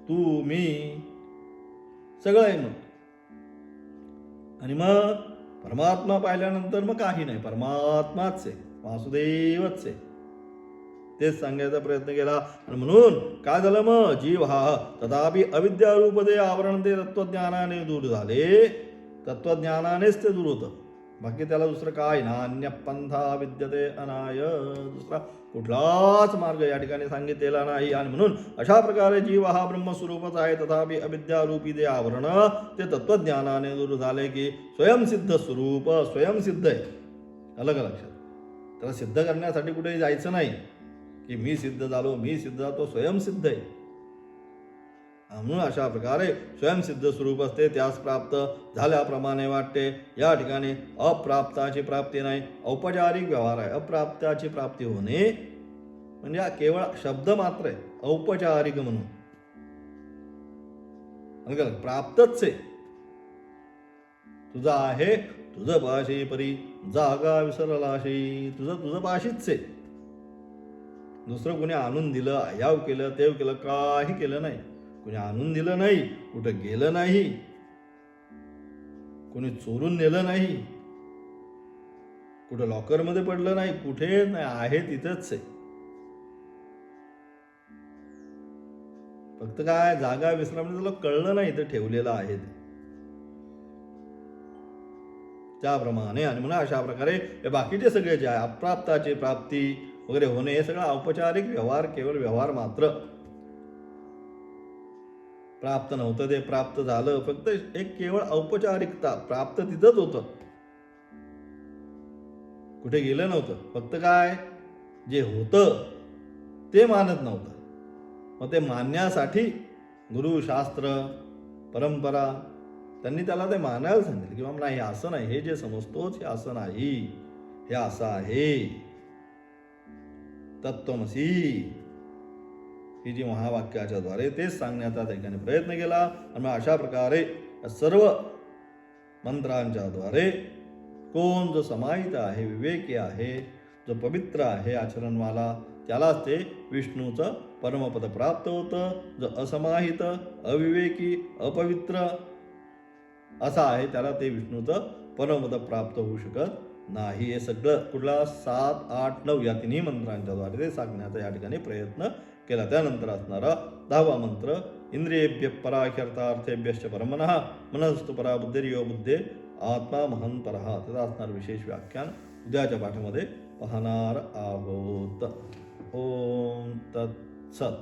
तू मी सगळं आहे मग. आणि मग परमात्मा पाहिल्यानंतर मग काही नाही, परमात्माच आहे, वासुदेवच आहे. तेच सांगायचा प्रयत्न केला. आणि म्हणून काय झालं, मग जीव हा तथापि अविद्यारूप ते आवरण ते तत्वज्ञानाने दूर झाले. तत्वज्ञानानेच ते दूर होतं, बाकी त्याला दुसरं काय ना. अन्य पंथा विद्यते अनाय, दुसरा कुठलाच मार्ग या ठिकाणी सांगितलेला नाही. आणि म्हणून अशा प्रकारे जीव हा ब्रह्मस्वरूपच आहे, तथापि अविद्यारूपी ते आवरण ते तत्वज्ञानाने दूर झाले की स्वयंसिद्ध स्वरूप, स्वयंसिद्ध आहे. अलग लक्षात, त्याला सिद्ध करण्यासाठी कुठेही जायचं नाही की मी सिद्ध झालो, मी सिद्ध झालो, तो स्वयंसिद्ध आहे. म्हणून अशा प्रकारे स्वयंसिद्ध स्वरूप असते, त्यास प्राप्त झाल्याप्रमाणे वाटते. या ठिकाणी अप्राप्ताची प्राप्ती नाही, औपचारिक व्यवहार आहे. अप्राप्ताची प्राप्ती होणे म्हणजे केवळ शब्द मात्र आहे, औपचारिक म्हणून. प्राप्तच आहे. तुझं आहे तुझं पाशी परी, जागा विसरलाशी. तुझं पाशीच आहे. दुसरं कोणी आणून दिलं, याव केलं तेव केलं, काही केलं नाही. कोणी आणून दिलं नाही, कुठं गेलं नाही, कोणी चोरून नेलं नाही, कुठं लॉकरमध्ये पडलं नाही, कुठे नाही, आहे तिथंच आहे. फक्त काय जागा विसरल्यामुळे तुला कळलं नाही तर ठेवलेलं आहे ते. त्याप्रमाणे आणि म्हणून अशा प्रकारे हे बाकीचे सगळे जे आहे अप्राप्ताची प्राप्ती वगैरे होणे हे सगळं औपचारिक व्यवहार, केवळ व्यवहार मात्र. प्राप्त नव्हतं ते प्राप्त झालं, फक्त एक केवळ औपचारिकता. प्राप्त तिथंच होतं, कुठे गेलं नव्हतं. फक्त काय जे होतं ते मानत नव्हतं. मग ते मानण्यासाठी गुरु, शास्त्र, परंपरा त्यांनी त्याला ते मानायला सांगितलं की बाबा नाही, असं नाही, हे जे समजतोच हे असं नाही, हे असं आहे. तत्त्वमसी ही जी महावाक्याच्या द्वारे तेच सांगण्याचा ठिकाणी प्रयत्न केला. आणि अशा प्रकारे सर्व मंत्रांच्या द्वारे कोण जो समाहित आहे, विवेकी आहे, जो पवित्र आहे आचरणवाला, त्यालाच ते विष्णूचं परमपद प्राप्त होतं. जो असमाहित, अविवेकी, अपवित्र असा आहे त्याला ते विष्णूचं परमपद प्राप्त होऊ शकत नाही. हे सगळं कुठला 7, 8, 9 या तिन्ही मंत्रांच्या द्वारे ते सांगण्याचा या ठिकाणी प्रयत्न केला. त्यानंतर असणारा 10वा मंत्र, इंद्रियेभ्य पराख्यर्थार्थेभ्यश्च परमनः मनस्तु परा बुद्धिर्यो बुद्धे आत्मा महन परः. त्याचा असणार विशेष व्याख्यान उद्याच्या पाठामध्ये पाहणार आहोत. ओम तत्सत.